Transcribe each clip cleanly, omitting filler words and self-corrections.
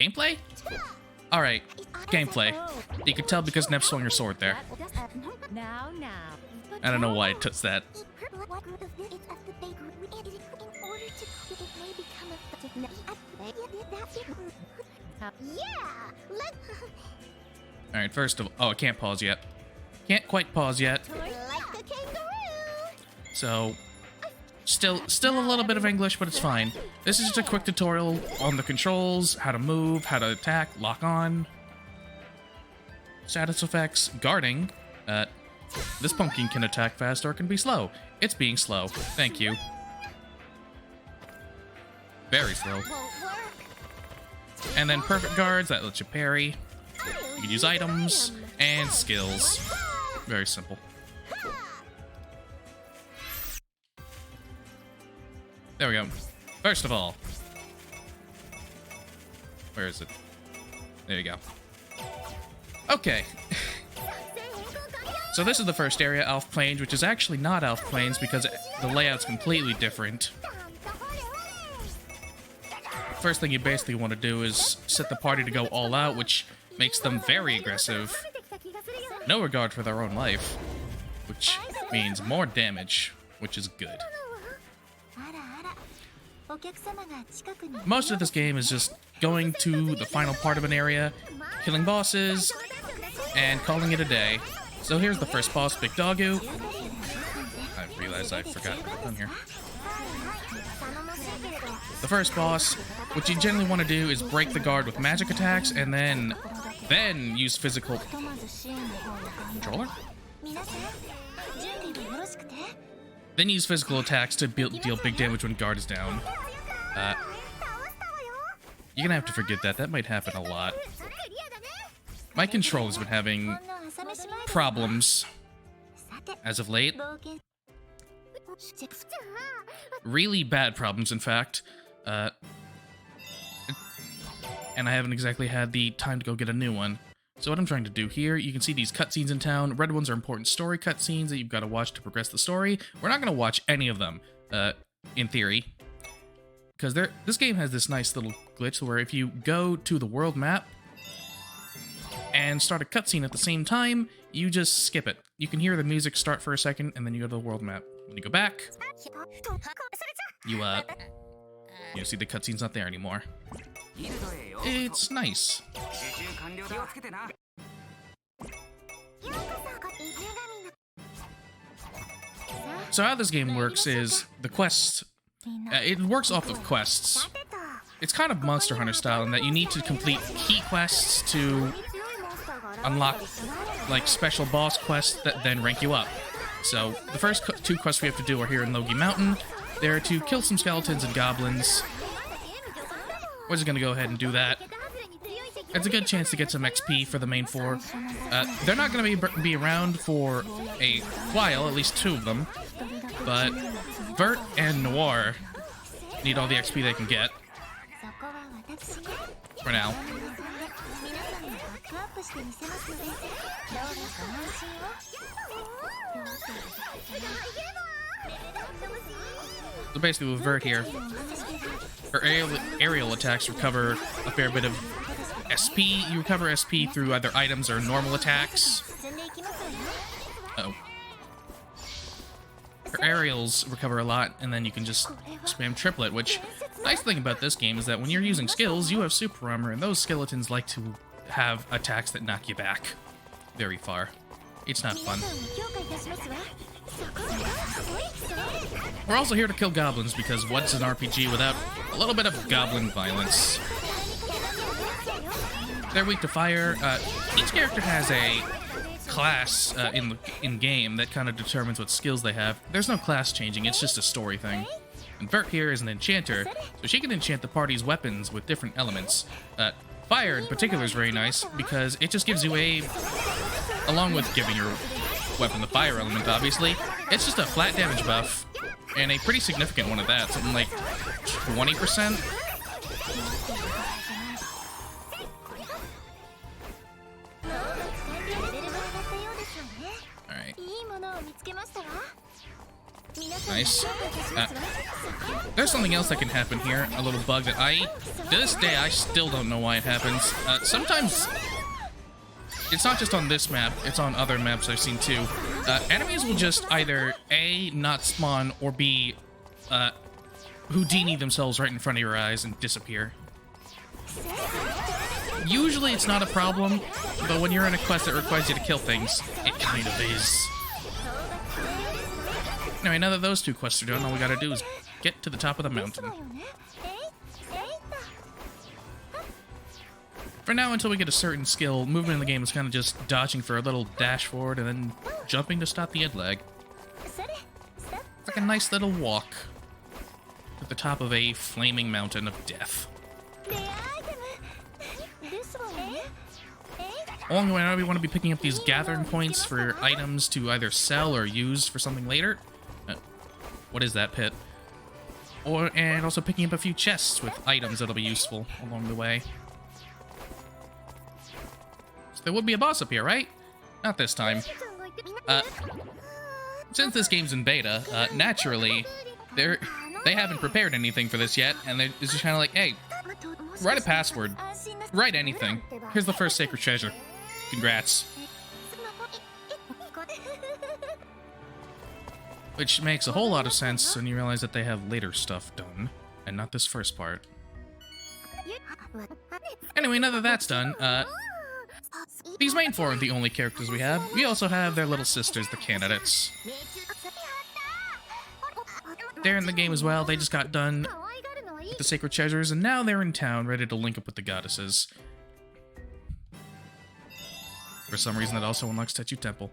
Gameplay? Alright, gameplay. You can tell because Nep swung her sword there. I don't know why it took that. Alright, first of all... Oh, I can't pause yet. Can't quite pause yet. So... Still a little bit of English, but it's fine. This is just a quick tutorial on the controls, how to move, how to attack, lock on. Status effects, guarding. This pumpkin can attack fast or it can be slow. It's being slow. Thank you. Very slow. And then perfect guards, that lets you parry. You can use items and skills. Very simple. There we go. First of all. Where is it? There you go. Okay. So this is the first area, Elf Plains, which is actually not Elf Plains because the layout's completely different. First thing you basically want to do is set the party to go all out, which makes them very aggressive. No regard for their own life, which means more damage, which is good. Most of this game is just going to the final part of an area, killing bosses, and calling it a day. So here's the first boss, Big Doggo. I realized I forgot to put on here. The first boss, what you generally want to do is break the guard with magic attacks, and then use physical... Controller? Then use physical attacks to deal big damage when guard is down. You're gonna have to forget that. That might happen a lot. My controller's been having problems as of late. Really bad problems, in fact. And I haven't exactly had the time to go get a new one. So what I'm trying to do here, you can see these cutscenes in town. Red ones are important story cutscenes that you've got to watch to progress the story. We're not going to watch any of them, in theory. Because this game has this nice little glitch where if you go to the world map and start a cutscene at the same time, you just skip it. You can hear the music start for a second, and then you go to the world map. When you go back, you see the cutscene's not there anymore. It's nice. So how this game works is the quests. It works off of quests. It's kind of Monster Hunter style in that you need to complete key quests to unlock like special boss quests that then rank you up. So the first two quests we have to do are here in Logi Mountain. They're to kill some skeletons and goblins. We're just gonna go ahead and do that. It's a good chance to get some XP for the main four. They're not gonna be around for a while, at least two of them. But Vert and Noir need all the XP they can get. For now. So basically with Vert here, her aerial attacks recover a fair bit of SP. You recover SP through either items or normal attacks. Uh-oh. Her aerials recover a lot, and then you can just spam triplet, which, nice thing about this game is that when you're using skills, you have super armor, and those skeletons like to have attacks that knock you back very far. It's not fun. We're also here to kill goblins, because what's an RPG without a little bit of goblin violence? They're weak to fire. Each character has a class in-game that kind of determines what skills they have. There's no class changing, it's just a story thing. And Vert here is an enchanter, so she can enchant the party's weapons with different elements. Fire in particular is very nice, because it just gives you along with giving your weapon the fire element, obviously, it's just a flat damage buff, and a pretty significant one at that, something like 20%. Nice. There's something else that can happen here. A little bug that to this day, I still don't know why it happens. Sometimes, it's not just on this map, it's on other maps I've seen too. Enemies will just either A, not spawn, or B, Houdini themselves right in front of your eyes and disappear. Usually it's not a problem, but when you're in a quest that requires you to kill things, it kind of is. Anyway, now that those two quests are done, all we gotta do is get to the top of the mountain. For now, until we get a certain skill, movement in the game is kind of just dodging for a little dash forward and then jumping to stop the head lag. It's like a nice little walk to the top of a flaming mountain of death. Along the way, now we want to be picking up these gathering points for items to either sell or use for something later. What is that, Pit? And also picking up a few chests with items that'll be useful along the way. So there would be a boss up here, right? Not this time. Since this game's in beta, naturally, they haven't prepared anything for this yet, and it's just kind of like, hey, write a password. Write anything. Here's the first sacred treasure. Congrats. Which makes a whole lot of sense when you realize that they have later stuff done, and not this first part. Anyway, now that that's done, these main four aren't the only characters we have. We also have their little sisters, the candidates. They're in the game as well. They just got done with the sacred treasures, and now they're in town, ready to link up with the goddesses. For some reason, that also unlocks Tetsu Temple.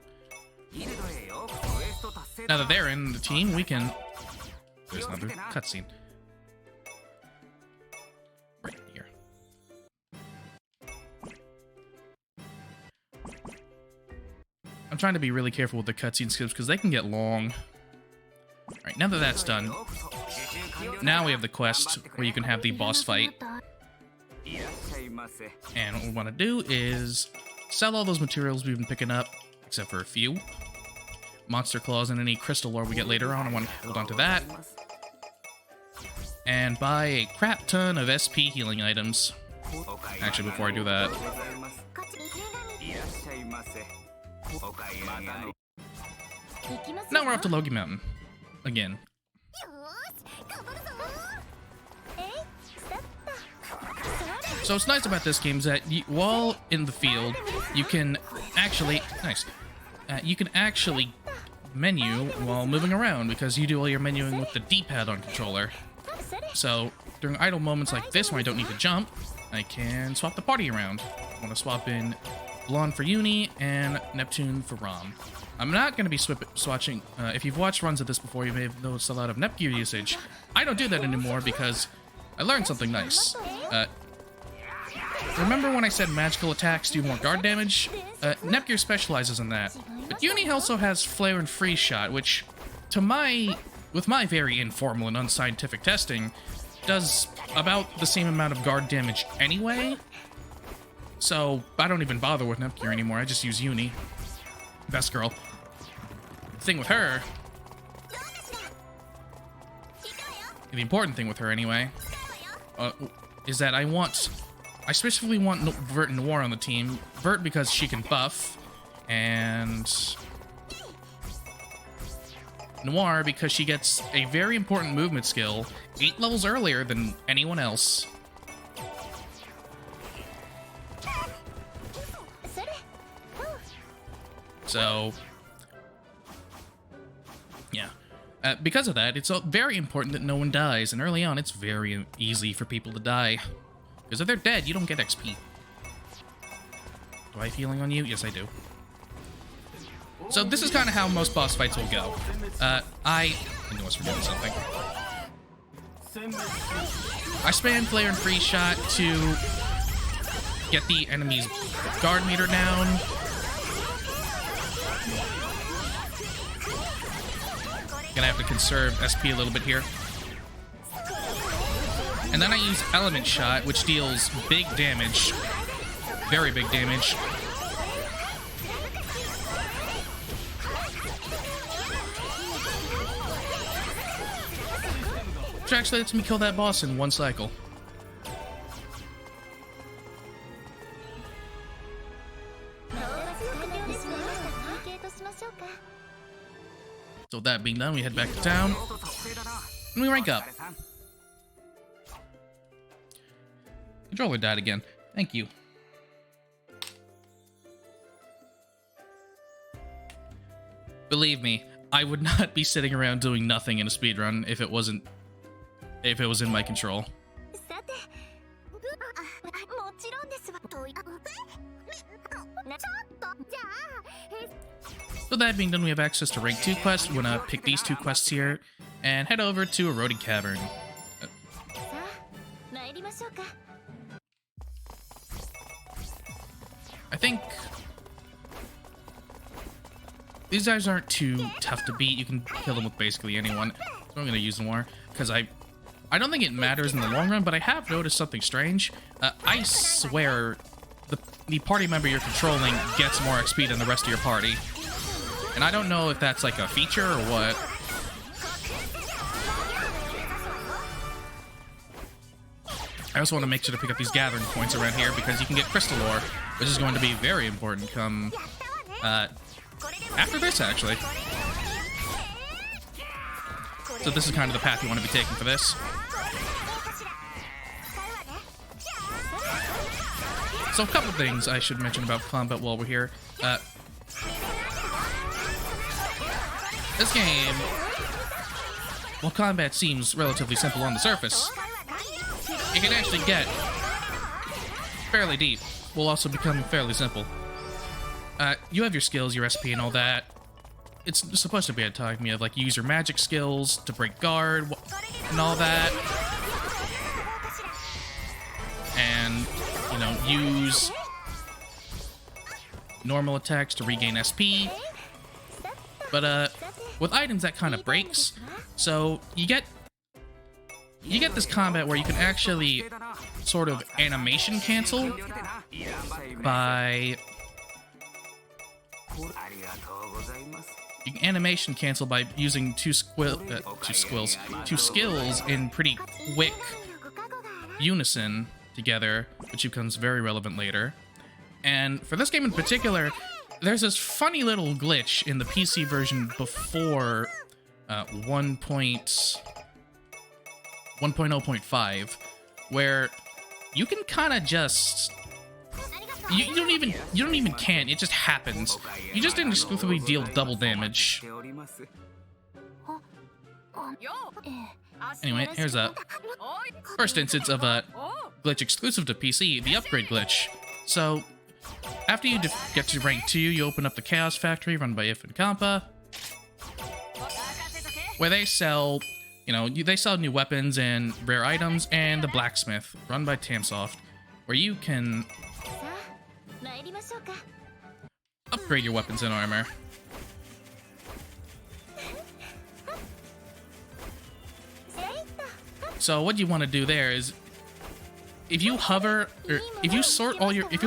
Now that they're in the team, we can... There's another cutscene. Right here. I'm trying to be really careful with the cutscene skips because they can get long. Alright, now that that's done, now we have the quest where you can have the boss fight. And what we want to do is sell all those materials we've been picking up, except for a few. Monster claws and any crystal ore we get later on. I want to hold on to that. And buy a crap ton of SP healing items. Actually, before I do that. Now we're up to Logi Mountain. Again. So what's nice about this game is that while in the field, you can actually... Nice. You can actually menu while moving around because you do all your menuing with the D-pad on controller. So during idle moments like this when I don't need to jump, I can swap the party around. I want to swap in Blonde for Uni and Neptune for Rom. I'm not going to be swatching. If you've watched runs of this before, you may have noticed a lot of Nepgear usage. I don't do that anymore because I learned something nice. Remember when I said magical attacks do more guard damage? Nepgear specializes in that. But Uni also has Flare and Freeze Shot, which, with my very informal and unscientific testing, does about the same amount of guard damage anyway. So I don't even bother with Nepgear anymore. I just use Uni. Best girl. The thing with her, the important thing with her anyway, is that I specifically want Vert and Noir on the team. Vert because she can buff, and Noir because she gets a very important movement skill 8 levels earlier than anyone else. So, yeah. Because of that, it's very important that no one dies, and early on, it's very easy for people to die. Because if they're dead, you don't get XP. Do I have healing on you? Yes, I do. So this is kind of how most boss fights will go. I knew I was forgetting something. I spam Flare and Freeze Shot to get the enemy's guard meter down. Gonna have to conserve SP a little bit here. And then I use Element Shot, which deals big damage. Very big damage. which actually lets me kill that boss in one cycle. So with that being done, we head back to town, and we rank up. Controller died again. Thank you. Believe me, I would not be sitting around doing nothing in a speedrun if it was in my control. So that being done, we have access to rank 2 quests. We're gonna pick these 2 quests here and head over to Eroded Cavern. I think these guys aren't too tough to beat. You can kill them with basically anyone. So I'm gonna use more because I don't think it matters in the long run, but I have noticed something strange. I swear the party member you're controlling gets more XP than the rest of your party. And I don't know if that's like a feature or what. I also want to make sure to pick up these gathering points around here because you can get crystal ore, which is going to be very important come after this, actually. So this is kind of the path you want to be taking for this. So a couple things I should mention about combat while we're here. This game, while combat seems relatively simple on the surface, it can actually get fairly deep, will also become fairly simple. You have your skills, your SP and all that. It's supposed to be a time you have like use your magic skills to break guard and all that. And, you know, use normal attacks to regain SP. But with items that kind of breaks, so you get this combat where you can actually sort of animation cancel by using two skills in pretty quick unison together, which becomes very relevant later. And for this game in particular, there's this funny little glitch in the PC version before 1.0.5 where you can kind of just you don't even can, it just happens. You just didn't exclusively deal double damage. Anyway, here's a first instance of a glitch exclusive to PC, the upgrade glitch. So after you get to rank 2, you open up the Chaos Factory run by If and Kampa, where they sell, you know, they sell new weapons and rare items, and the Blacksmith run by Tamsoft, where you can upgrade your weapons and armor. So what you want to do there is, if you hover, or if you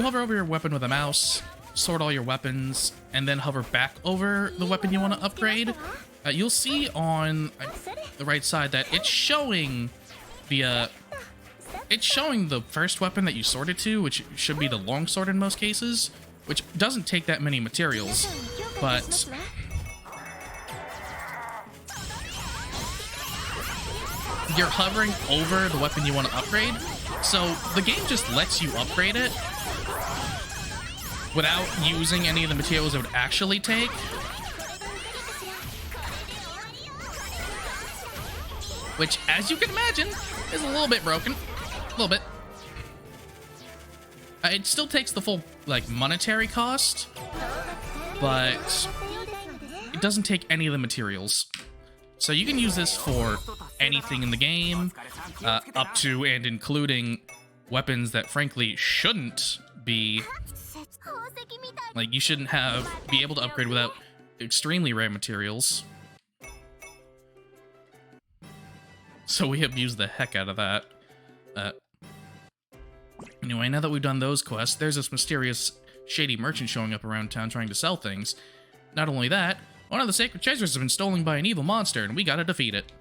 hover over your weapon with a mouse, sort all your weapons, and then hover back over the weapon you want to upgrade, you'll see on the right side that it's showing the first weapon that you sorted to, which should be the longsword in most cases, which doesn't take that many materials, but you're hovering over the weapon you want to upgrade, so the game just lets you upgrade it without using any of the materials it would actually take. Which, as you can imagine, is a little bit broken. A little bit. It still takes the full, like, monetary cost, but it doesn't take any of the materials. So you can use this for anything in the game, up to and including weapons that frankly shouldn't be, like, you shouldn't be able to upgrade without extremely rare materials. So we abuse the heck out of that. Anyway, now that we've done those quests, there's this mysterious, shady merchant showing up around town trying to sell things. Not only that, one of the sacred treasures has been stolen by an evil monster, and we gotta defeat it.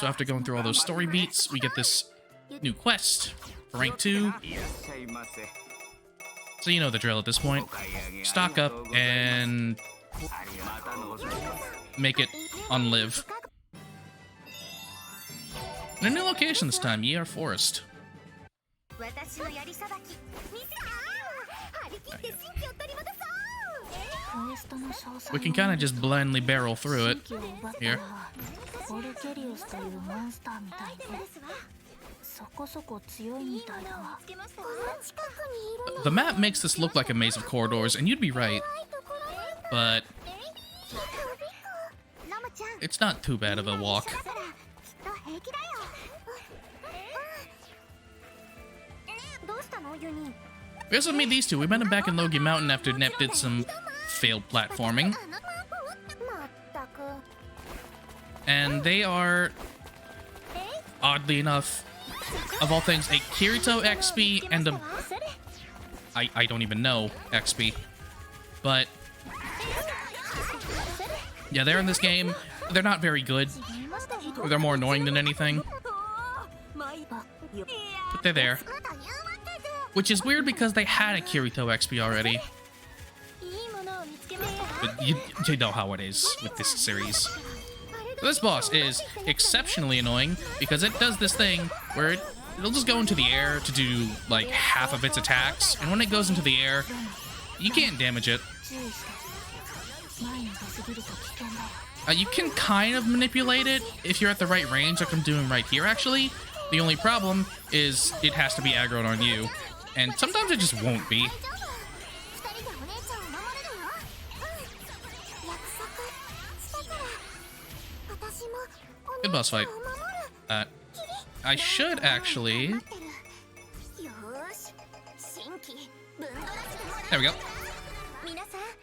So after going through all those story beats, we get this new quest for rank 2. So you know the drill at this point. Stock up and make it unlive. In a new location this time, Yar Forest. We can kind of just blindly barrel through it here. The map makes this look like a maze of corridors, and you'd be right, but it's not too bad of a walk. We also meet these two. We met them back in Logi Mountain after Nep did some failed platforming. And they are, oddly enough, of all things, a Kirito XP and a... I don't even know XP. But... yeah, they're in this game. They're not very good. They're more annoying than anything. But they're there. Which is weird because they had a Kirito XP already. But you know how it is with this series. So this boss is exceptionally annoying because it does this thing where it'll just go into the air to do like half of its attacks, and when it goes into the air, you can't damage it. You can kind of manipulate it if you're at the right range, like I'm doing right here actually. The only problem is it has to be aggroed on you, and sometimes it just won't be. Good boss fight. I should actually... there we go.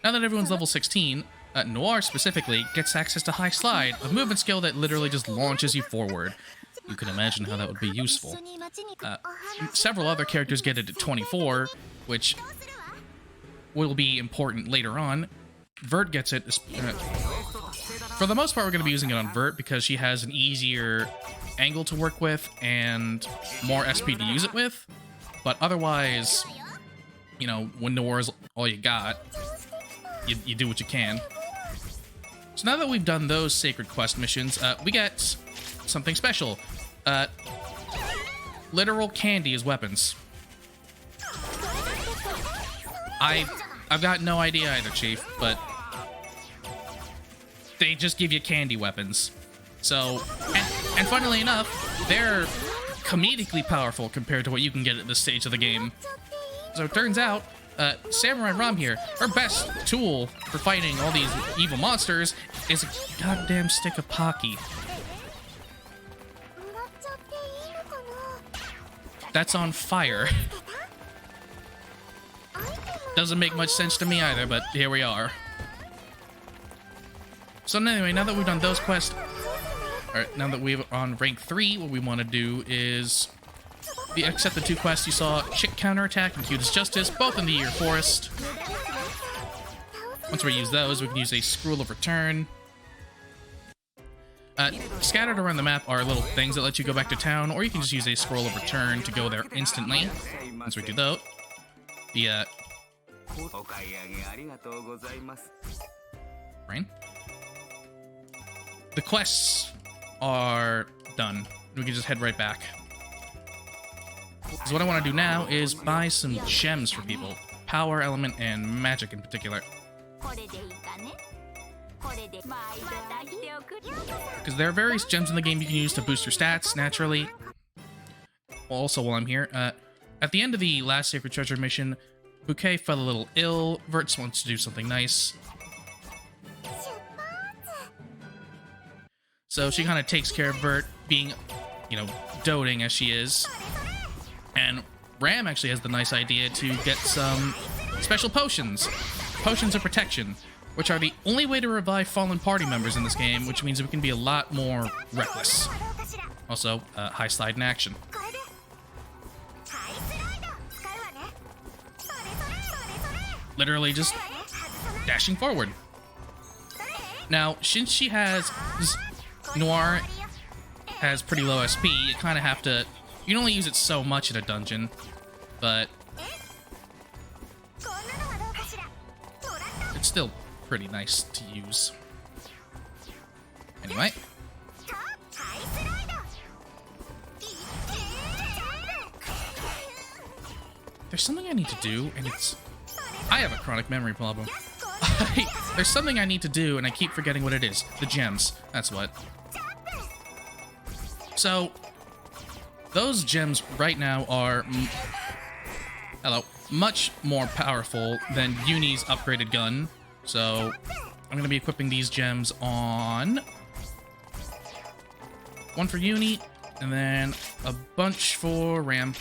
Now that everyone's level 16, Noir specifically gets access to High Slide, a movement skill that literally just launches you forward. You can imagine how that would be useful. Several other characters get it at 24, which will be important later on. Vert gets it... for the most part, we're going to be using it on Vert because she has an easier angle to work with and more SP to use it with. But otherwise, you know, when Noir is all you got, you do what you can. So now that we've done those Sacred Quest missions, we get something special. Literal candy as weapons. I've got no idea either, Chief, but they just give you candy weapons. So, and funnily enough, they're comedically powerful compared to what you can get at this stage of the game. So it turns out, Samurai Ram here, her best tool for fighting all these evil monsters is a goddamn stick of Pocky. That's on fire. Doesn't make much sense to me either, but here we are. So anyway, now that we've done those quests, alright, now that we're on rank 3, what we want to do is accept the 2 quests you saw, Chick Counterattack and Cute as Justice, both in the Yar Forest. Once we use those, we can use a Scroll of Return. Scattered around the map are little things that let you go back to town, or you can just use a Scroll of Return to go there instantly. Once we do that, the quests are done. We can just head right back. So what I want to do now is buy some gems for people. Power, element, and magic in particular. Because there are various gems in the game you can use to boost your stats, naturally. Also, while I'm here, at the end of the last Sacred Treasure mission, Bouquet fell a little ill. Verts wants to do something nice. So she kind of takes care of Vert, being, you know, doting as she is. And Ram actually has the nice idea to get some special potions. Potions of Protection, which are the only way to revive fallen party members in this game, which means we can be a lot more reckless. Also, High Slide in action. Literally just dashing forward. Now, since she has Noir has pretty low SP, you kind of have to... You can only use it so much in a dungeon, but... It's still pretty nice to use. Anyway. There's something I need to do, and it's... I have a chronic memory problem. There's something I need to do, and I keep forgetting what it is. The gems. That's what. So, those gems right now are... Hello. Much more powerful than Uni's upgraded gun. So, I'm going to be equipping these gems on... One for Uni, and then a bunch for Ram.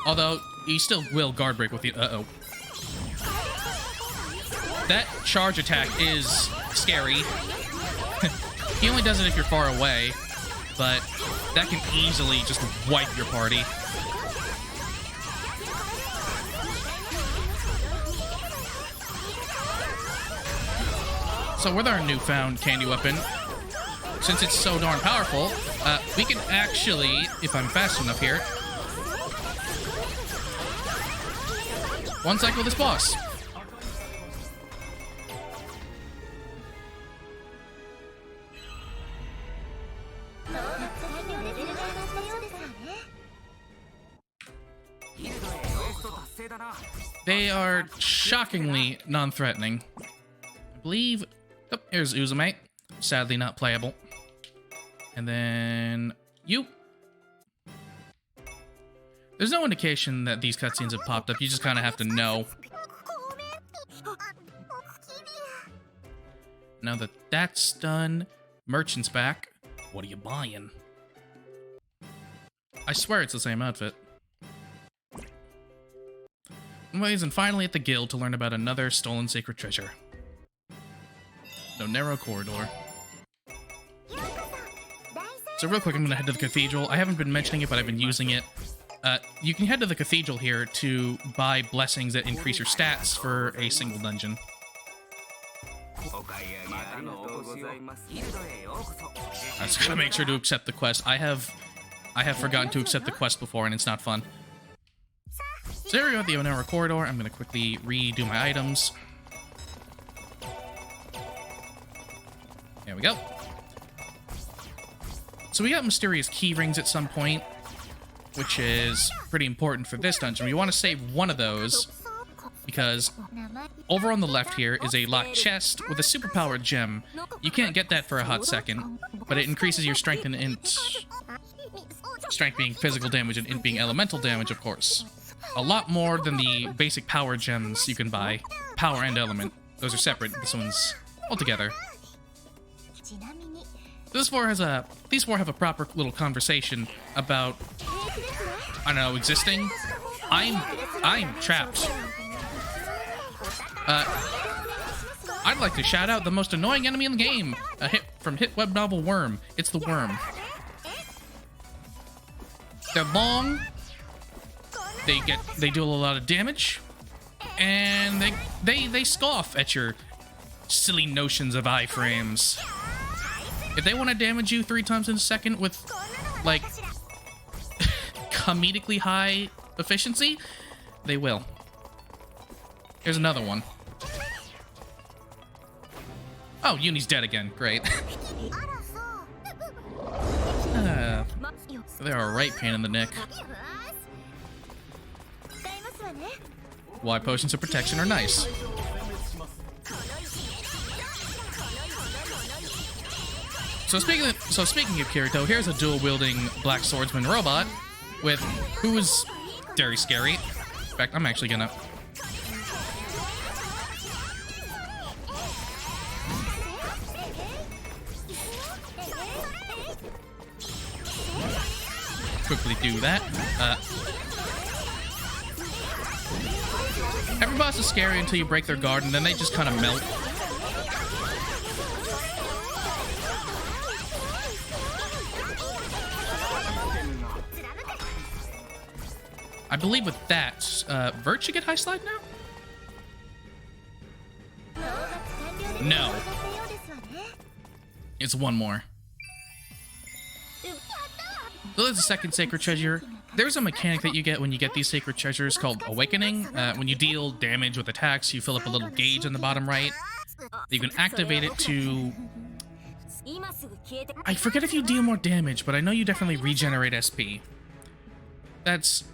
Although, he still will guard break with the... Uh-oh. That charge attack is scary. He only does it if you're far away, but that can easily just wipe your party. So with our newfound candy weapon, since it's so darn powerful, we can actually, if I'm fast enough here, one cycle this boss. They are shockingly non-threatening. I believe... Oh, here's Uzumate. Sadly not playable. And then... you. There's no indication that these cutscenes have popped up. You just kind of have to know. Now that that's done, merchant's back. What are you buying? I swear it's the same outfit. Anyways, and finally at the guild to learn about another stolen sacred treasure. No narrow corridor. So real quick, I'm gonna head to the cathedral. I haven't been mentioning it, but I've been using it. You can head to the cathedral here to buy blessings that increase your stats for a single dungeon. I just gotta make sure to accept the quest. I have forgotten to accept the quest before, and it's not fun. So here we go at the narrow corridor. I'm gonna quickly redo my items. There we go. So we got mysterious key rings at some point, which is pretty important for this dungeon. We want to save one of those, because over on the left here is a locked chest with a superpowered gem. You can't get that for a hot second, but it increases your strength and int. Strength being physical damage and int being elemental damage, of course. A lot more than the basic power gems you can buy. Power and element. Those are separate. This one's all together. These four have a proper little conversation about, I don't know, existing. I'm trapped. I'd like to shout out the most annoying enemy in the game. A hit from hit web novel Worm. It's the worm. They're long. They do a lot of damage, and they scoff at your silly notions of iframes. If they want to damage you 3 times in a second with, like, comedically high efficiency, they will. Here's another one. Oh, Uni's dead again. Great. They're a right pain in the neck. Why potions of protection are nice. So speaking of Kirito, here's a dual-wielding black swordsman robot who is very scary. In fact, I'm actually gonna quickly do that. Every boss is scary until you break their guard, and then they just kind of melt. I believe with that, Vert should get high slide now? No. It's one more. So there's a second sacred treasure. There's a mechanic that you get when you get these sacred treasures called Awakening. When you deal damage with attacks, you fill up a little gauge on the bottom right. You can activate it to... I forget if you deal more damage, but I know you definitely regenerate SP. It's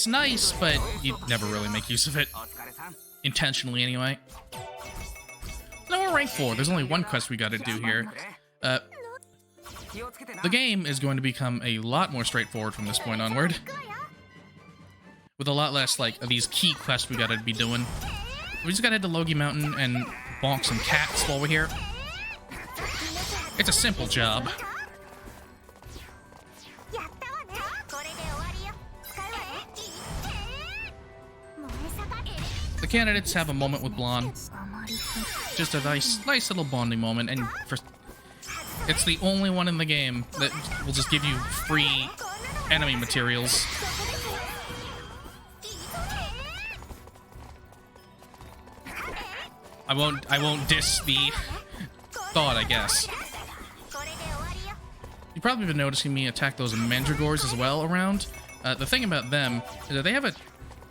nice, but you never really make use of it. Intentionally, anyway. Now we're rank 4. There's only one quest we gotta do here. The game is going to become a lot more straightforward from this point onward. With a lot less, like, of these key quests we gotta be doing. We just gotta head to Logi Mountain and bonk some cats while we're here. It's a simple job. The candidates have a moment with Blonde. Just a nice little bonding moment, and it's the only one in the game that will just give you free enemy materials. I won't diss the thought, I guess. You've probably been noticing me attack those mandragores as well around. The thing about them is that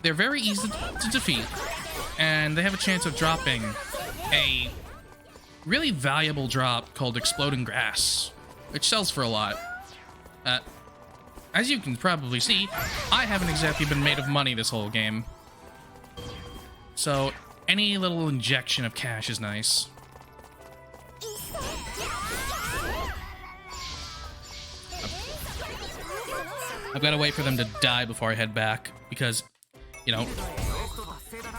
they're very easy to defeat, and they have a chance of dropping a really valuable drop called Exploding Grass, which sells for a lot. As you can probably see, I haven't exactly been made of money this whole game. So any little injection of cash is nice. I've got to wait for them to die before I head back, because, you know,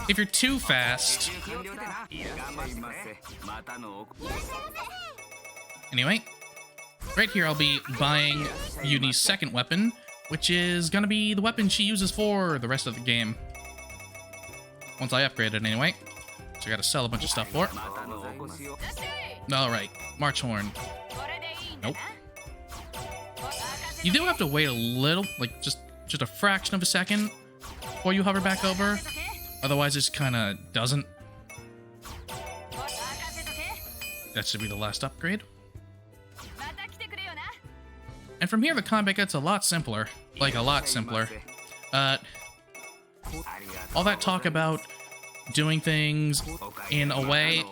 if you're too fast... Anyway, right here I'll be buying Uni's second weapon, which is gonna be the weapon she uses for the rest of the game. Once I upgrade it anyway. So I gotta sell a bunch of stuff for it. Alright, March Horn. Nope. You do have to wait a little, like just a fraction of a second before you hover back over. Otherwise, it kind of doesn't. That should be the last upgrade. And from here, the combat gets a lot simpler. Like, a lot simpler. All that talk about doing things in a way,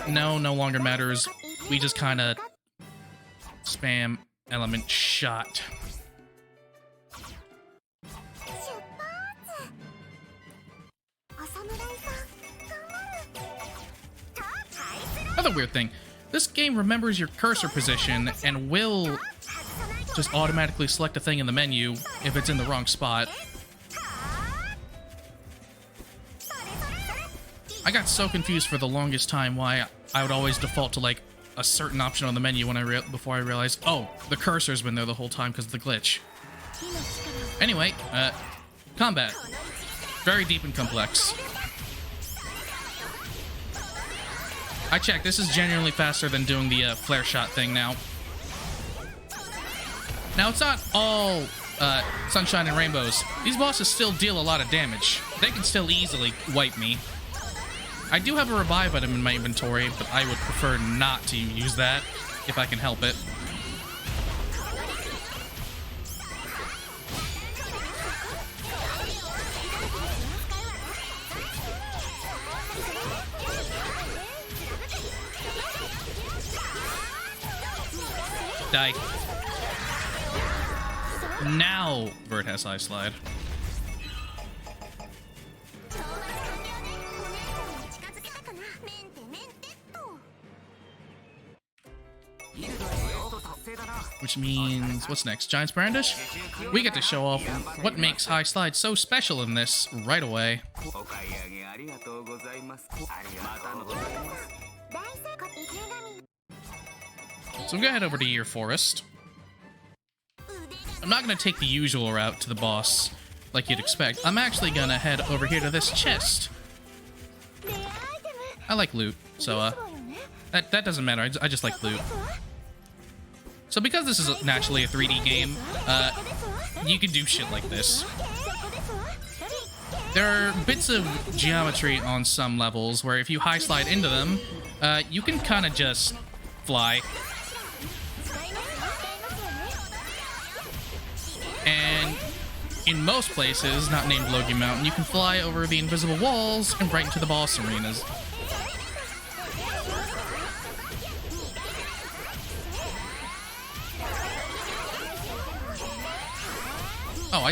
no longer matters. We just kind of spam element shot. Another weird thing, this game remembers your cursor position and will just automatically select a thing in the menu if it's in the wrong spot. I got so confused for the longest time why I would always default to like a certain option on the menu when before I realized, oh, the cursor's been there the whole time because of the glitch. Anyway, combat. Very deep and complex. I checked, this is genuinely faster than doing the flare shot thing now. Now, it's not all sunshine and rainbows. These bosses still deal a lot of damage. They can still easily wipe me. I do have a revive item in my inventory, but I would prefer not to use that if I can help it. Die. Now Vert has high slide. Which means, what's next? Giant's Brandish? We get to show off what makes high slide so special in this right away. So I'm gonna head over to Year Forest. I'm not gonna take the usual route to the boss like you'd expect. I'm actually gonna head over here to this chest. I like loot, so that doesn't matter. I just like loot. So because this is naturally a 3D game, you can do shit like this. there are bits of geometry on some levels where if you high slide into them, you can kind of just fly. And in most places, not named Logie Mountain, you can fly over the invisible walls and right into the boss arenas. Oh,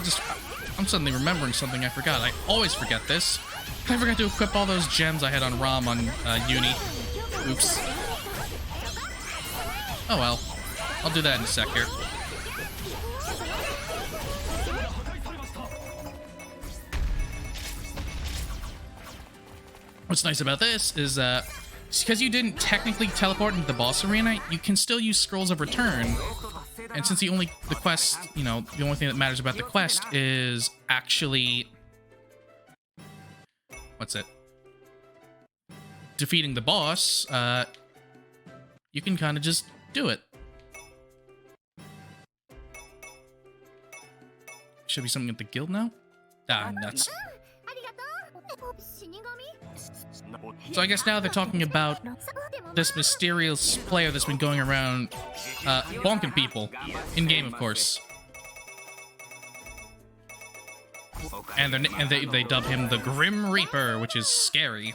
I'm suddenly remembering something I forgot. I always forget this. I forgot to equip all those gems I had on ROM on Uni. Oops. Oh well. I'll do that in a sec here. What's nice about this is, because you didn't technically teleport into the boss arena, you can still use Scrolls of Return. And since the only thing that matters about the quest is actually... What's it? Defeating the boss, you can kind of just do it. Should be something at the guild now? Ah, nuts. So I guess now they're talking about this mysterious player that's been going around bonking people. In-game, of course. And they dub him the Grim Reaper, which is scary.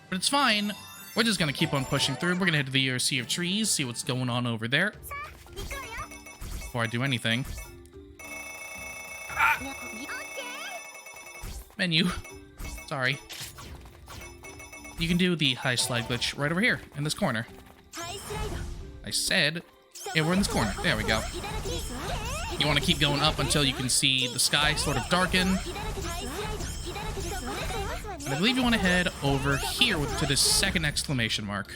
But it's fine. We're just gonna keep on pushing through. We're gonna head to the Sea of Trees, see what's going on over there. Before I do anything. Ah! Menu. Sorry. You can do the high slide glitch right over here, in this corner. I said, yeah, we're in this corner. There we go. You want to keep going up until you can see the sky sort of darken. And I believe you want to head over here to this second exclamation mark.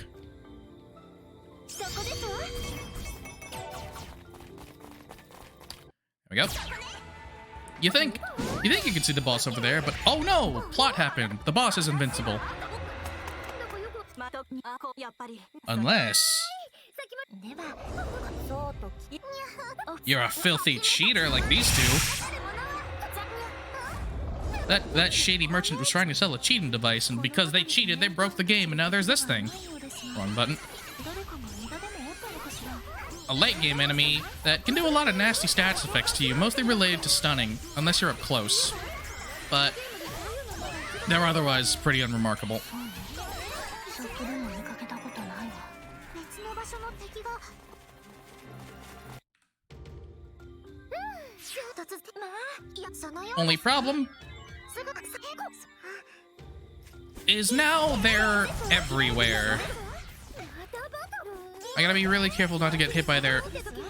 There we go. You think you can see the boss over there, but oh no! Plot happened. The boss is invincible. Unless you're a filthy cheater like these two. That shady merchant was trying to sell a cheating device, and because they cheated, they broke the game, and now there's this thing. Wrong button. A late game enemy that can do a lot of nasty stats effects to you, mostly related to stunning, unless you're up close. But they're otherwise pretty unremarkable. Only problem is now they're everywhere. I gotta be really careful not to get hit by their...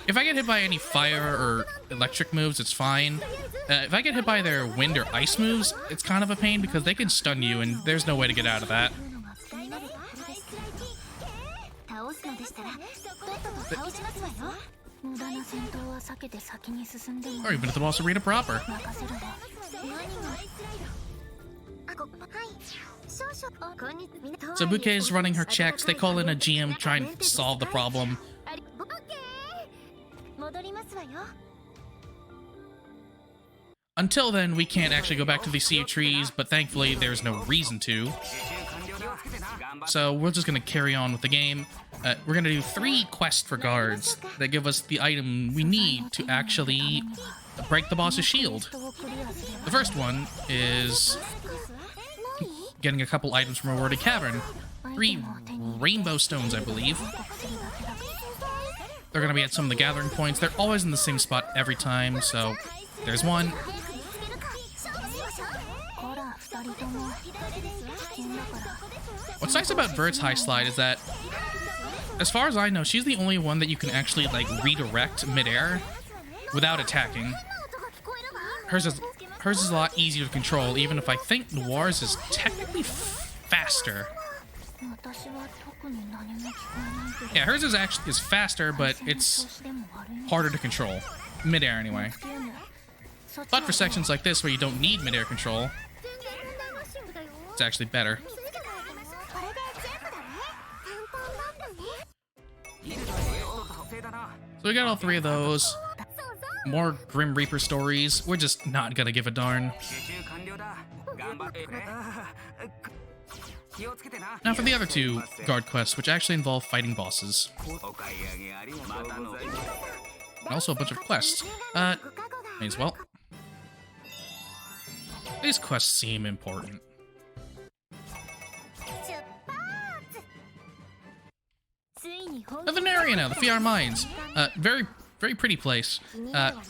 If I get hit by any fire or electric moves, it's fine. If I get hit by their wind or ice moves, it's kind of a pain because they can stun you and there's no way to get out of that. Or even at the boss arena proper. So Bouquet's running her checks. They call in a GM trying to solve the problem. Until then, we can't actually go back to the Sea of Trees, but thankfully there's no reason to. So we're just going to carry on with the game. We're going to do 3 quests for guards that give us the item we need to actually break the boss's shield. The first one is getting a couple items from a rewarded cavern. 3 rainbow stones, I believe. They're going to be at some of the gathering points. They're always in the same spot every time, so there's one. What's nice about Bird's high slide is that, as far as I know, she's the only one that you can actually, like, redirect midair without attacking. Hers is a lot easier to control, even if I think Noir's is technically faster. Yeah, hers is faster, but it's harder to control. Midair, anyway. But for sections like this where you don't need midair control, it's actually better. So we got all 3 of those. more Grim Reaper stories. We're just not gonna give a darn. Now for the other two guard quests, which actually involve fighting bosses. And also a bunch of quests. May as well. These quests seem important. The Venarian, the VR Mines. Very pretty place.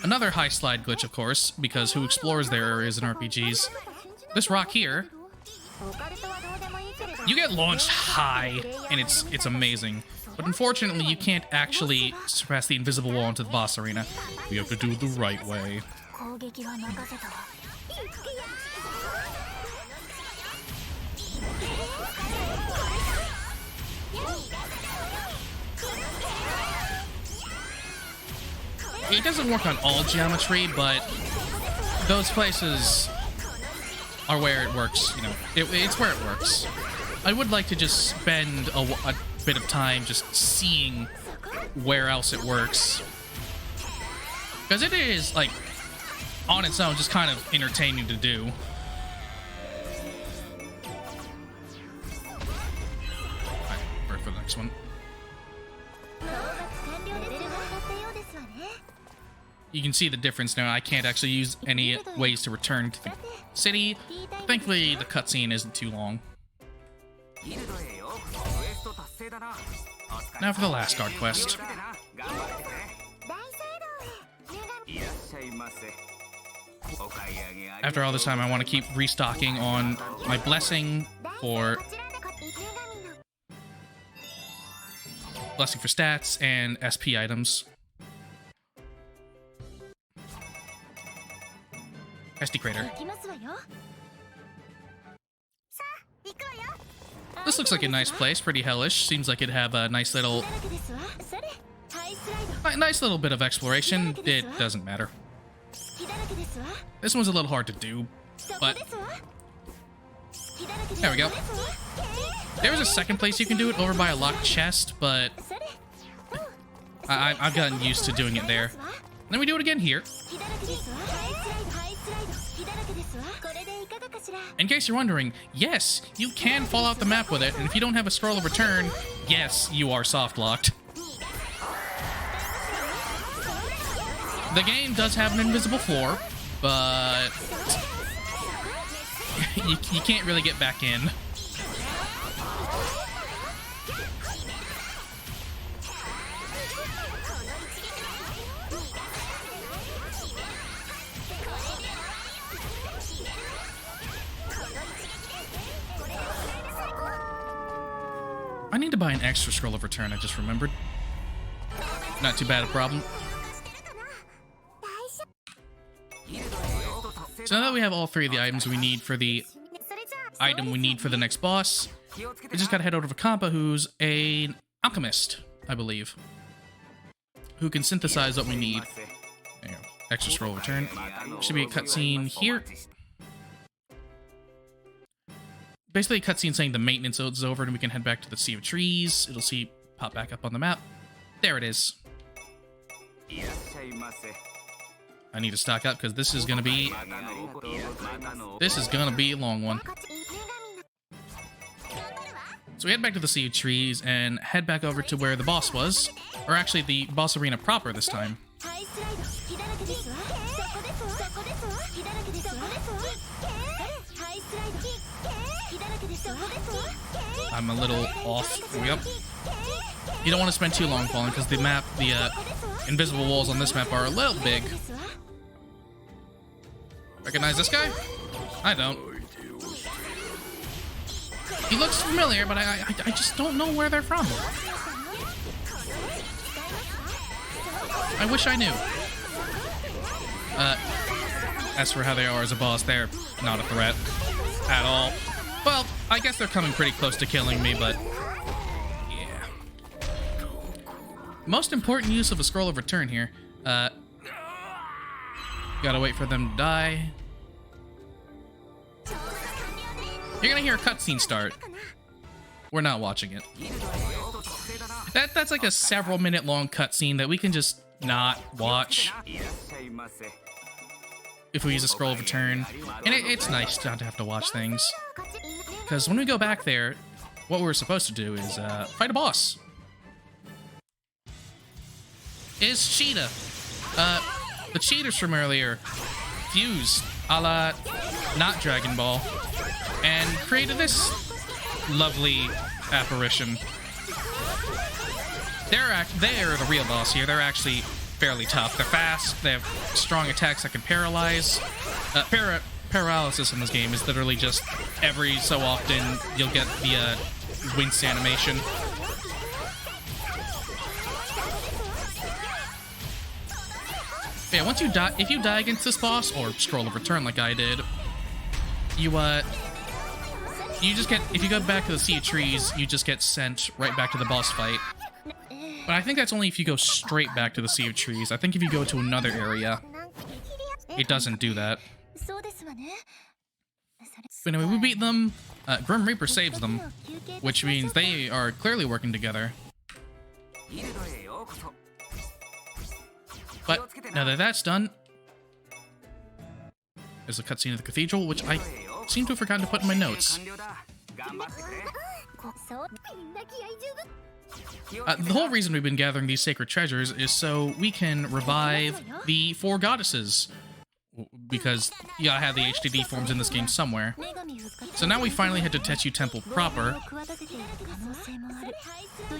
Another high slide glitch, of course, because who explores their areas in RPGs? This rock here, you get launched high, and it's amazing. But unfortunately, you can't actually surpass the invisible wall into the boss arena. We have to do it the right way. It doesn't work on all geometry, but those places are where it works, you know. It's where it works. I would like to just spend a bit of time just seeing where else it works. Because it is, like, on its own, just kind of entertaining to do. Alright, wait for the next one. You can see the difference now. I can't actually use any ways to return to the city. Thankfully, the cutscene isn't too long. Now for the last guard quest. After all this time, I want to keep restocking on my blessing for stats and SP items. SD Crater. This looks like a nice place, pretty hellish. Seems like it'd have a nice little bit of exploration. It doesn't matter. This one's a little hard to do, but there we go. There was a second place you can do it over by a locked chest, but I've gotten used to doing it there. And then we do it again here. In case you're wondering, yes, you can fall out the map with it, and if you don't have a scroll of return, yes, you are soft locked. The game does have an invisible floor, but you can't really get back in. I need to buy an extra scroll of return, I just remembered. Not too bad a problem. So now that we have all three of the items we need for the item we need for the next boss, we just gotta head over to Kampa, who's an alchemist, I believe, who can synthesize what we need. There you go. Extra scroll of return. Should be a cutscene here. Basically a cutscene saying the maintenance is over and we can head back to the Sea of Trees. It'll pop back up on the map. There it is. I need to stock up because this is gonna be a long one. So we head back to the Sea of Trees and head back over to where the boss was, or actually the boss arena proper this time. I'm a little off. Here we go. You don't want to spend too long falling because the invisible walls on this map are a little big. Recognize this guy? I don't. He looks familiar, but I just don't know where they're from. I wish I knew. As for how they are as a boss, they're not a threat at all. Well, I guess they're coming pretty close to killing me, but yeah. Most important use of a scroll of return here. Gotta wait for them to die. You're gonna hear a cutscene start. We're not watching it. That's like a several minute long cutscene that we can just not watch if we use a scroll of return. And it's nice not to have to watch things. Because when we go back there, what we're supposed to do is fight a boss. Is Cheetah. The cheaters from earlier fused a la not Dragon Ball and created this lovely apparition. They're the real boss here. They're actually fairly tough. They're fast. They have strong attacks that can paralyze. Paralysis in this game is literally just every so often you'll get the wince animation. Yeah, once you die, if you die against this boss or scroll of return like I did, you just get, if you go back to the Sea of Trees, you just get sent right back to the boss fight. But I think that's only if you go straight back to the Sea of Trees. I think if you go to another area, it doesn't do that. But anyway, we beat them. Grim Reaper saves them, which means they are clearly working together. But now that that's done, there's a cutscene of the cathedral, which I seem to have forgotten to put in my notes. The whole reason we've been gathering these sacred treasures is so we can revive the 4 goddesses. Because you gotta have the HDD forms in this game somewhere. So now we finally head to Tetsu Temple proper.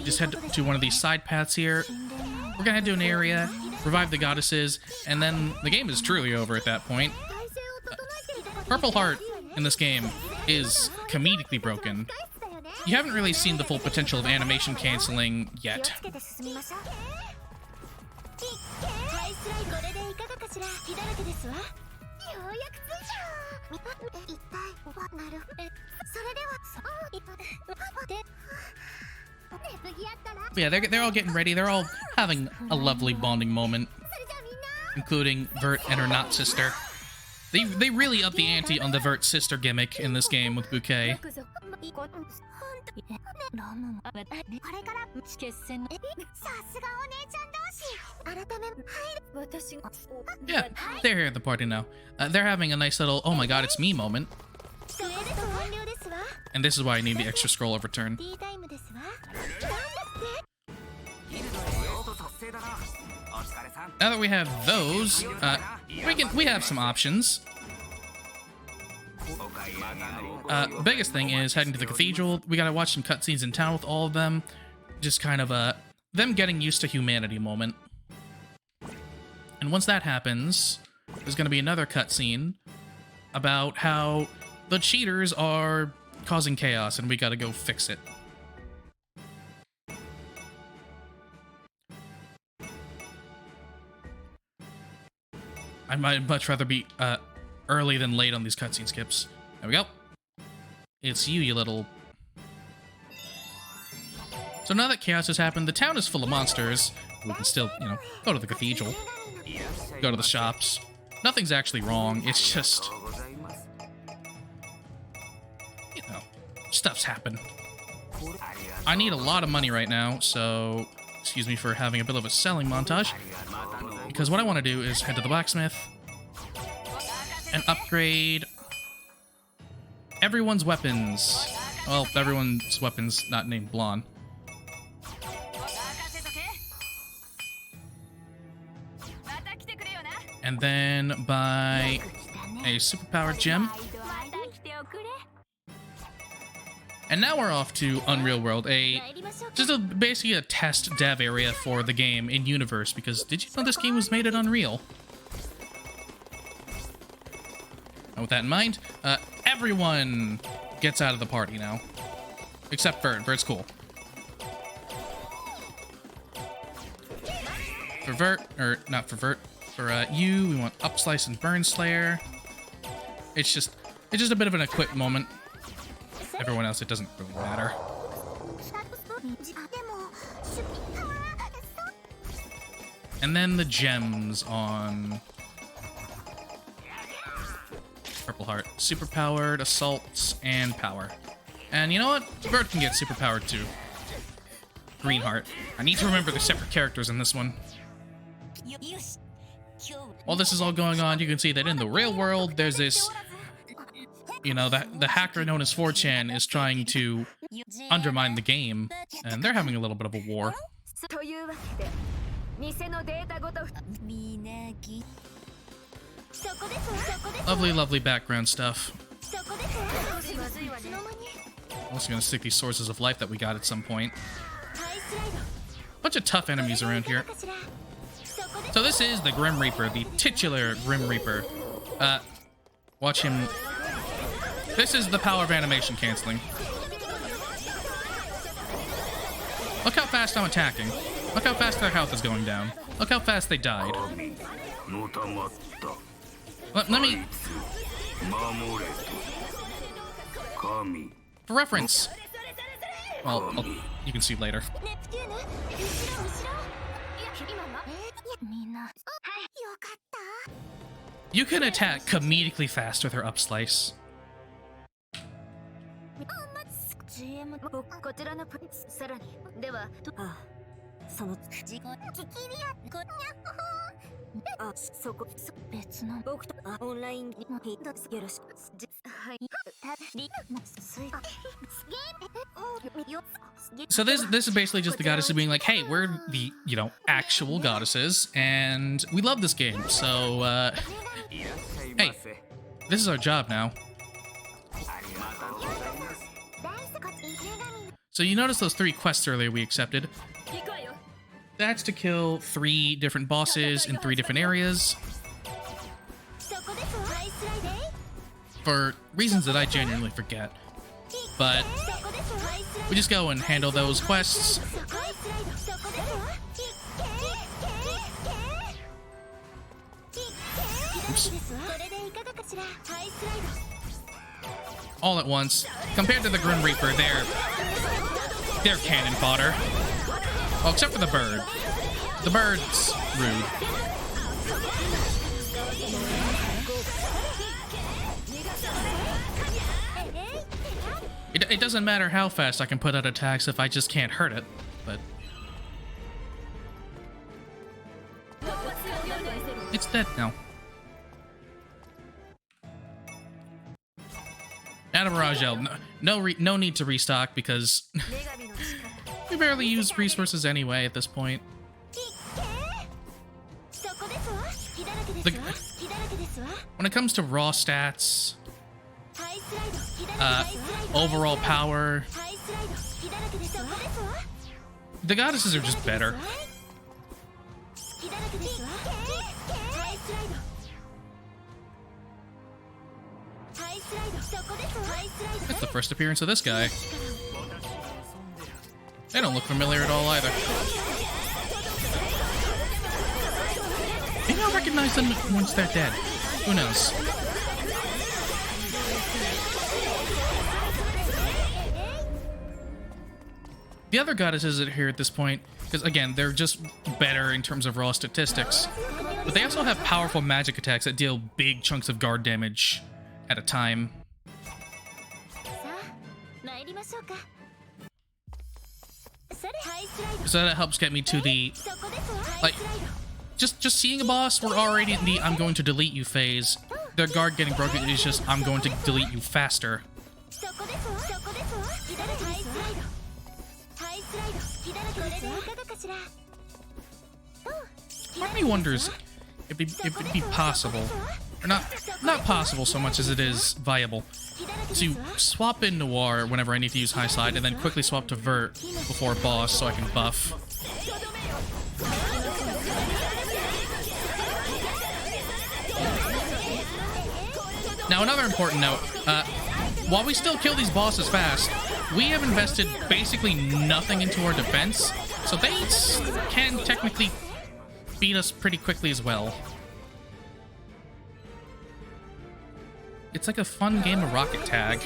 Just head to one of these side paths here. We're gonna head to an area, revive the goddesses, and then the game is truly over at that point. Purple Heart in this game is comedically broken. You haven't really seen the full potential of animation canceling yet. Yeah, they're all getting ready. They're all having a lovely bonding moment, including Vert and her not sister. They really up the ante on the Vert sister gimmick in this game with Bouquet. Yeah, they're here at the party now. They're having a nice little "oh my god, it's me" moment. And this is why I need the extra scroll of return. Now that we have those, we have some options. The biggest thing is heading to the cathedral. We gotta watch some cutscenes in town with all of them. Just kind of them getting used to humanity moment. And once that happens, there's gonna be another cutscene about how the cheaters are causing chaos and we gotta go fix it. I might much rather be early than late on these cutscene skips. There we go. It's you little... So now that chaos has happened, the town is full of monsters. We can still, go to the cathedral. Go to the shops. Nothing's actually wrong. It's just... stuff's happened. I need a lot of money right now, so... excuse me for having a bit of a selling montage. Because what I want to do is head to the blacksmith and upgrade everyone's weapons. Well, everyone's weapons not named Blonde. And then buy a superpowered gem. And now we're off to Unreal World, basically a test dev area for the game in universe, because did you know this game was made at Unreal? And with that in mind, everyone gets out of the party now. Except Vert. Vert's cool. For Vert, or not for Vert, for you, we want Upslice and Burn Slayer. It's just a bit of an equip moment. Everyone else, it doesn't really matter. And then the gems on Purple Heart. Superpowered, assaults, and power. And you know what? Bird can get superpowered too. Green Heart. I need to remember the separate characters in this one. While this is all going on, you can see that in the real world, there's this, you know, the hacker known as 4chan is trying to undermine the game, and they're having a little bit of a war. Lovely, lovely background stuff. Also gonna stick these sources of life that we got at some point. Bunch of tough enemies around here. So this is the Grim Reaper, the titular Grim Reaper. Watch him. This is the power of animation canceling. Look how fast I'm attacking. Look how fast their health is going down. Look how fast they died. Let me... For reference. Well, you can see later. You can attack comedically fast with her upslice. So this is basically just the goddesses being like, hey, we're the, you know, actual goddesses, and we love this game, so, hey, this is our job now. So you notice those 3 quests earlier we accepted. That's to kill 3 different bosses in 3 different areas. For reasons that I genuinely forget. But we just go and handle those quests. Oops. All at once. Compared to the Grim Reaper, they're cannon fodder. Oh, except for the bird. The bird's rude. It doesn't matter how fast I can put out attacks if I just can't hurt it, but... It's dead now. Out of Mirage L. No need to restock because we barely use resources anyway at this point. When it comes to raw stats, overall power, the goddesses are just better. That's the first appearance of this guy. They don't look familiar at all either. Maybe I'll recognize them once they're dead. Who knows? The other goddesses are here at this point, because again, they're just better in terms of raw statistics. But they also have powerful magic attacks that deal big chunks of guard damage at a time. So that helps get me to the, like, just seeing a boss, we're already in the I'm going to delete you phase. Their guard getting broken is just I'm going to delete you faster. Part of me wonders if it'd be possible, or not possible so much as it is viable, to swap in Noir whenever I need to use High Side, and then quickly swap to Vert before boss so I can buff. Now, another important note, while we still kill these bosses fast, we have invested basically nothing into our defense, so they can technically beat us pretty quickly as well. It's like a fun game of rocket tag.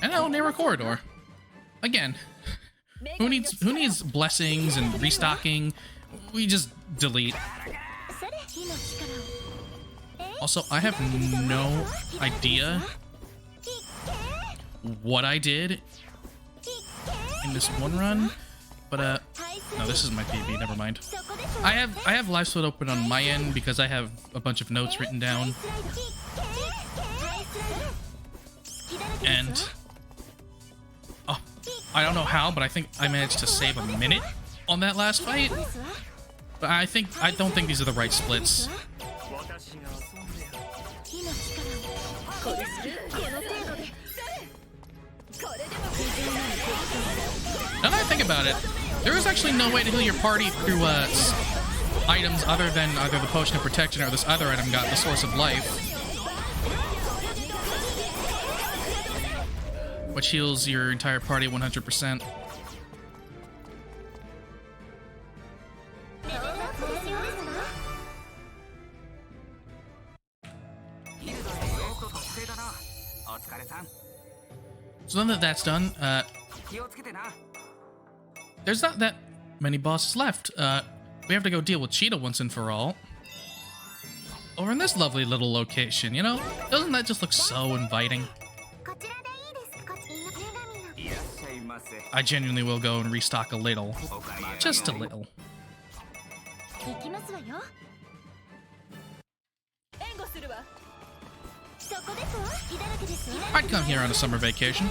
And now near a corridor. Again, who needs blessings and restocking? We just delete. Also, I have no idea what I did in this one run, but no, this is my PB, never mind. I have live split open on my end because I have a bunch of notes written down. And oh, I don't know how, but I think I managed to save a minute on that last fight. But I don't think these are the right splits. Now that I think about it, there is actually no way to heal your party through items other than either the potion of protection or this other item got the source of life, which heals your entire party 100%. So now that that's done, there's not that many bosses left. We have to go deal with Cheetah once and for all. Over in this lovely little location, you know? Doesn't that just look so inviting? I genuinely will go and restock a little. Just a little. I'd come here on a summer vacation.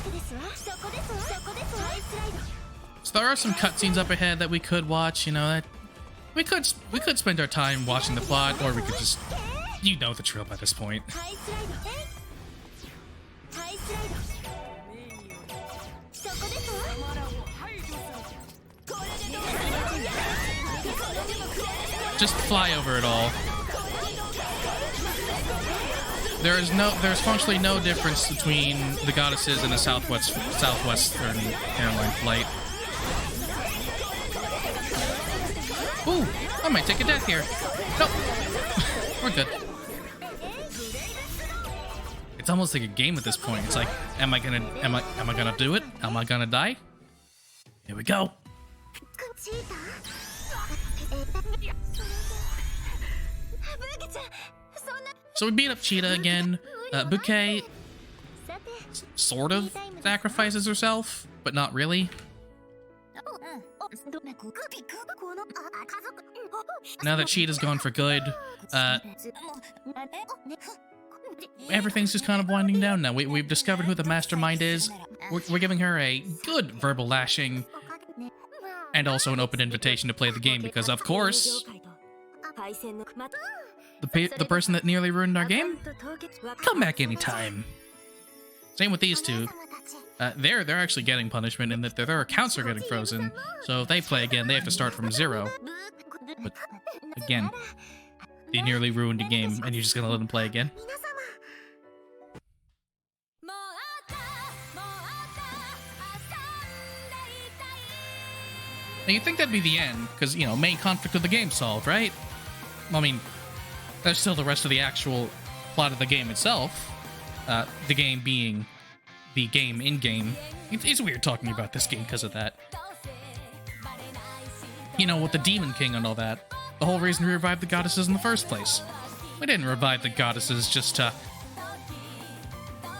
So there are some cutscenes up ahead that we could watch, you know, that we could spend our time watching the plot, or we could just, you know the drill by this point. Just fly over it all. There's functionally no difference between the goddesses and a southwestern airline flight. Ooh, I might take a death here. Nope. We're good. It's almost like a game at this point. It's like, am I gonna do it? Am I gonna die? Here we go. So we beat up Cheetah again. Bouquet sort of sacrifices herself, but not really. Now that Cheetah's gone for good, everything's just kind of winding down now. We've discovered who the mastermind is. We're giving her a good verbal lashing and also an open invitation to play the game because, of course, the person that nearly ruined our game, come back anytime. Same with these two. They're actually getting punishment in that their accounts are getting frozen. So if they play again, they have to start from zero. But again, they nearly ruined a game, and you're just gonna let them play again. Now you'd think that'd be the end, because, you know, main conflict of the game solved, right? I mean, there's still the rest of the actual plot of the game itself. The game being the game in-game. It's weird talking about this game because of that. You know, with the Demon King and all that. The whole reason we revived the goddesses in the first place. We didn't revive the goddesses just to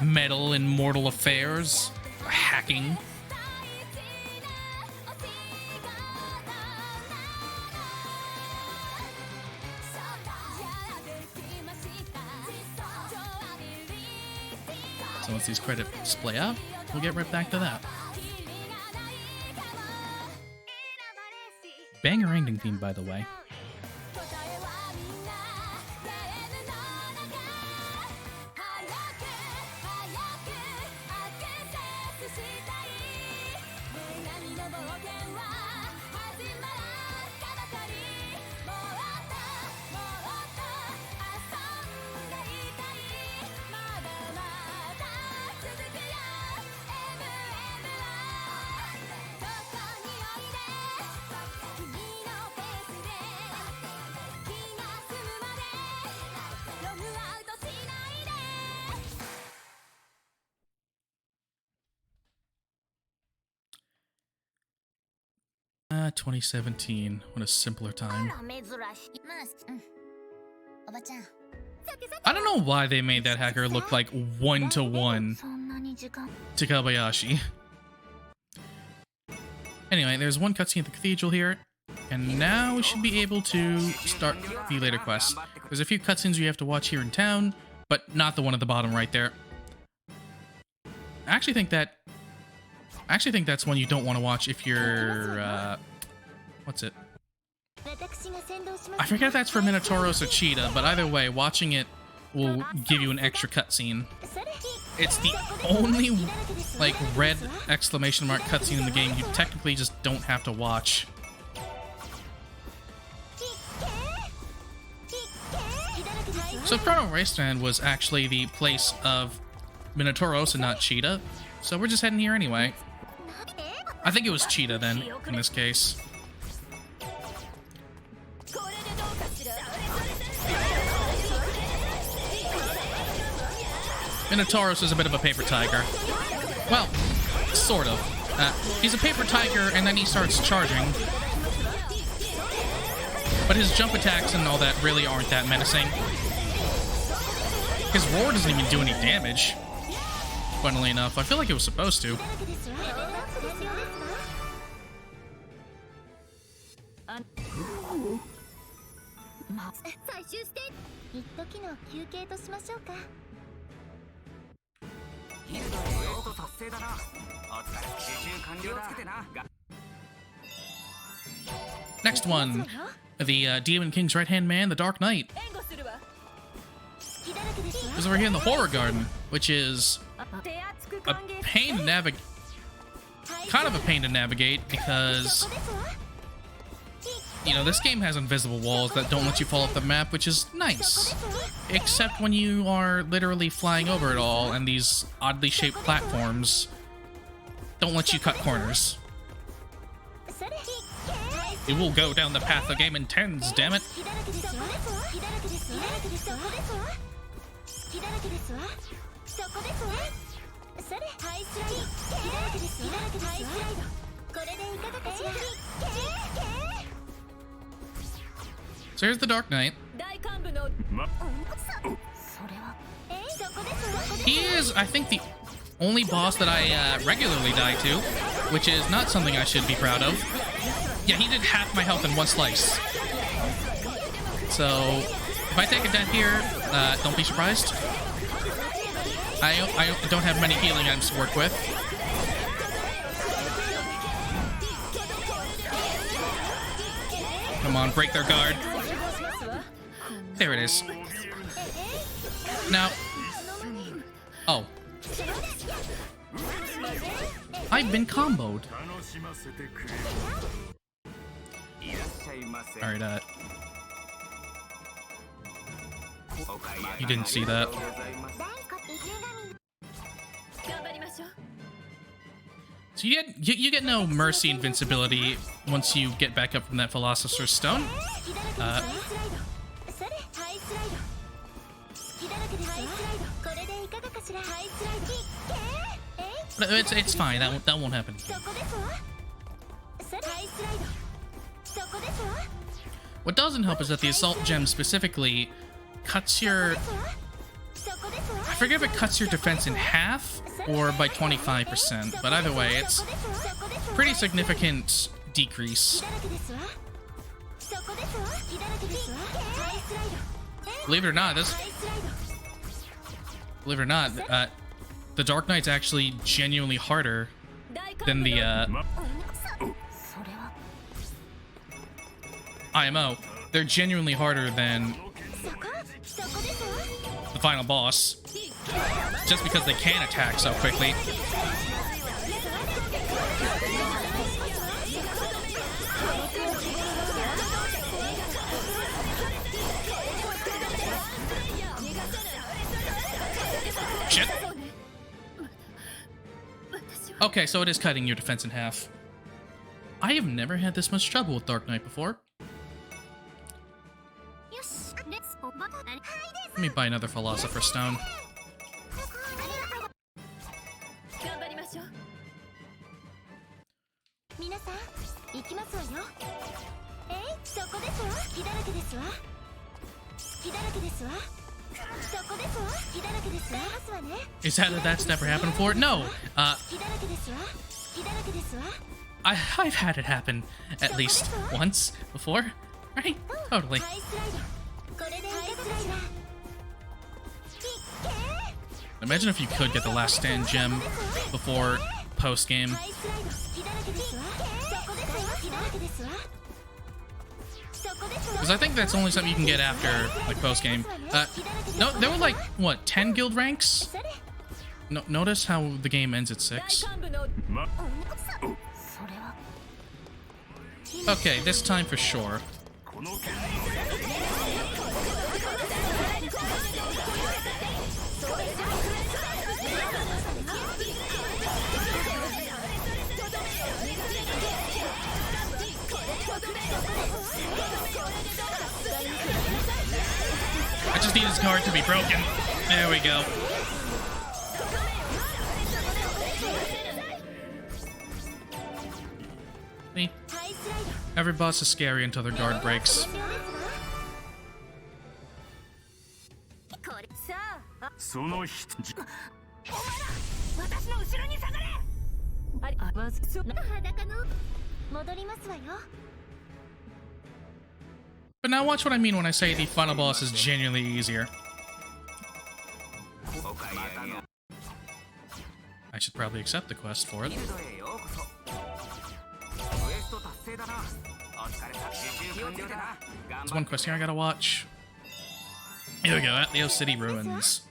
meddle in mortal affairs, hacking. So once these credits play out, we'll get right back to that. Banger ending theme, by the way. Ah, 2017. What a simpler time. I don't know why they made that hacker look like 1-to-1 to Kobayashi. Anyway, there's one cutscene at the cathedral here, and now we should be able to start the later quests. There's a few cutscenes you have to watch here in town, but not the one at the bottom right there. I actually think that's one you don't want to watch if you're, what's it? I forget if that's for Minotauros or Cheetah, but either way, watching it will give you an extra cutscene. It's the only, like, red exclamation mark cutscene in the game you technically just don't have to watch. So Chrono Raceland was actually the place of Minotauros and not Cheetah, so we're just heading here anyway. I think it was Cheetah then, in this case. Minotauros is a bit of a paper tiger. Well, sort of. He's a paper tiger and then he starts charging. But his jump attacks and all that really aren't that menacing. His roar doesn't even do any damage. Funnily enough, I feel like it was supposed to. Next one, the Demon King's right-hand man, the Dark Knight. Because we're here in the Horror Garden, which is a pain to navigate. Kind of a pain to navigate because, you know, this game has invisible walls that don't let you fall off the map, which is nice. Except when you are literally flying over it all, and these oddly shaped platforms don't let you cut corners. It will go down the path the game intends, damn it. So here's the Dark Knight. He is, I think, the only boss that I regularly die to, which is not something I should be proud of. Yeah, he did half my health in one slice. So, if I take a death here, don't be surprised. I don't have many healing items to work with. Come on, break their guard. There it is. Now... Oh. I've been comboed. Alright, you didn't see that. So you get no mercy invincibility once you get back up from that Philosopher's Stone. But it's fine. That won't happen. What doesn't help is that the Assault Gem specifically cuts your... I forget if it cuts your defense in half or by 25%, but either way, it's pretty significant decrease. Believe it or not, the Dark Knight's actually genuinely harder than the IMO. They're genuinely harder than the final boss, just because they can attack so quickly. Shit. Okay, so it is cutting your defense in half. I have never had this much trouble with Dark Knight before. Let me buy another Philosopher's Stone. Is that's never happened before? No. I've had it happen at least once before, right? Totally. Imagine if you could get the last stand gem before post game. Because I think that's only something you can get after like post game. No, there were like what 10 guild ranks. No, notice how the game ends at 6. Okay, this time for sure. I just need his card to be broken. There we go. See? Every boss is scary until their guard breaks. But now watch what I mean when I say the final boss is genuinely easier. I should probably accept the quest for it. There's one quest here I gotta watch. Here we go, at the City Ruins.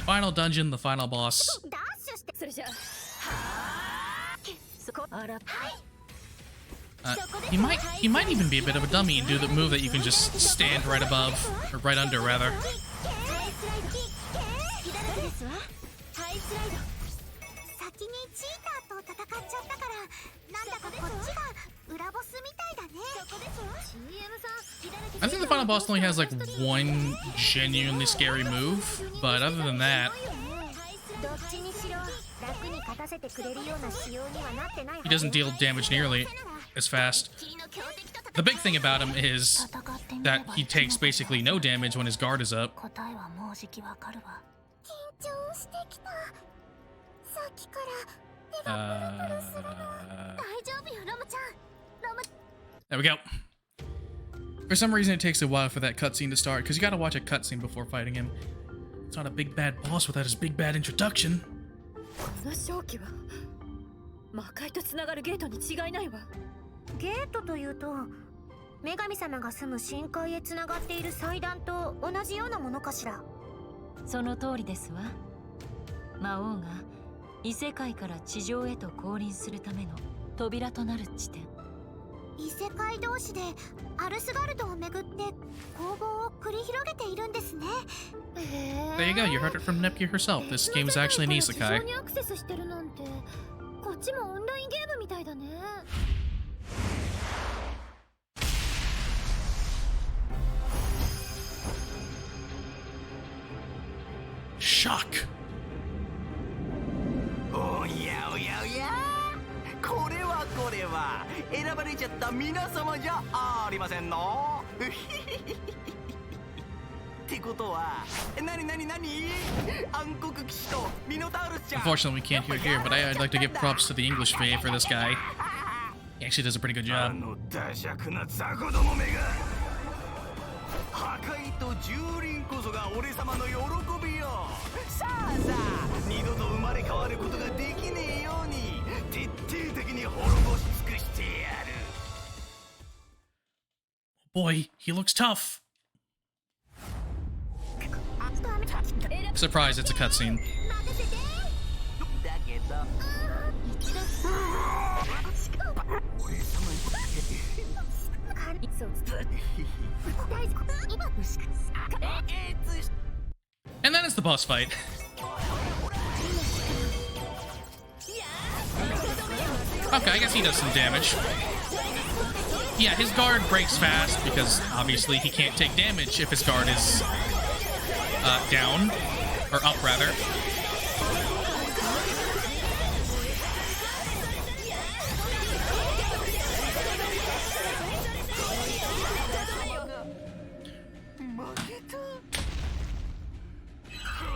Final dungeon, the final boss. He might even be a bit of a dummy and do the move that you can just stand right above, or right under rather. I think the final boss only has like one genuinely scary move, but other than that, he doesn't deal damage nearly as fast. The big thing about him is that he takes basically no damage when his guard is up. There we go. For some reason it takes a while for that cutscene to start, because you gotta watch a cutscene before fighting him. It's not a big bad boss without his big bad introduction. There you go, you heard it from Neptunia herself. This game is actually an isekai. Shock. Oh yeah, oh yeah, oh yeah. これは選ばれちゃった皆様じゃありませんの。ってことは何暗黒騎士とミノタウルスちゃん。Unfortunately, we can't hear it here, but I'd like to give props to the English VA for this guy. He actually does a pretty good job. 破壊と蹂躙こそが俺様の喜びよ。さあ二度と生まれ変わることができねえように徹底的に滅ぼし尽くしてやる。Boy, he looks tough. Surprise, it's a cutscene. And then it's the boss fight. Okay, I guess he does some damage. Yeah, his guard breaks fast because obviously he can't take damage if his guard is down, or up rather.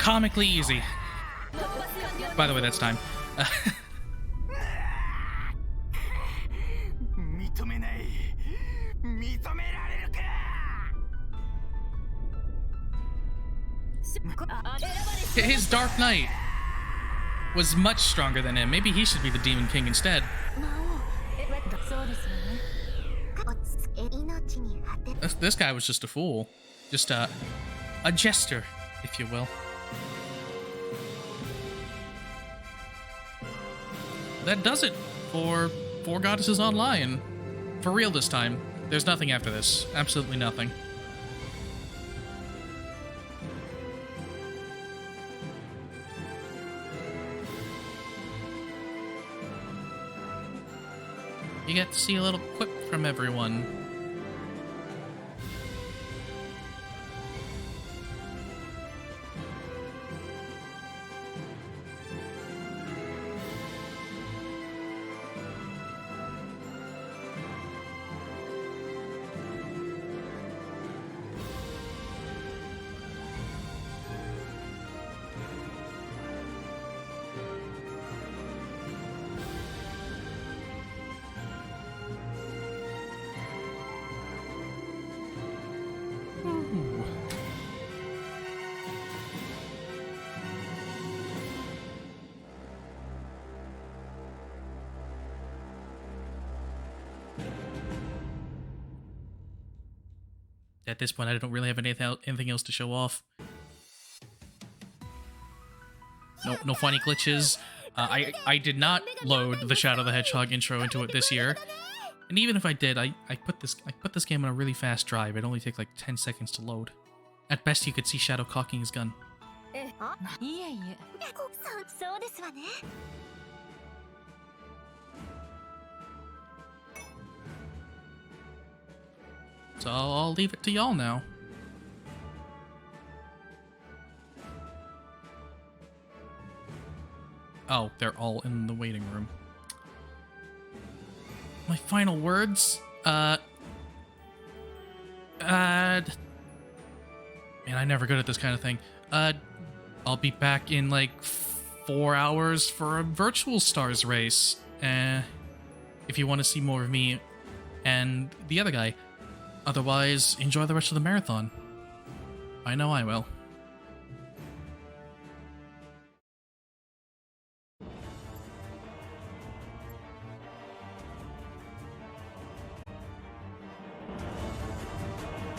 comically easy. By the way, that's time. His Dark Knight was much stronger than him. Maybe he should be the Demon King instead. This guy was just a fool. Just a jester, if you will. That does it for 4 Goddesses Online. For real this time. There's nothing after this. Absolutely nothing. You get to see a little quip from everyone. At this point, I don't really have anything else to show off. No funny glitches. I did not load the Shadow the Hedgehog intro into it this year, and even if I did, I put this game on a really fast drive. It only takes like 10 seconds to load. At best, you could see Shadow cocking his gun. So I'll leave it to y'all now. Oh, they're all in the waiting room. My final words? Man, I'm never good at this kind of thing. I'll be back in like 4 hours for a virtual stars race. If you want to see more of me and the other guy. Otherwise, enjoy the rest of the marathon. I know I will.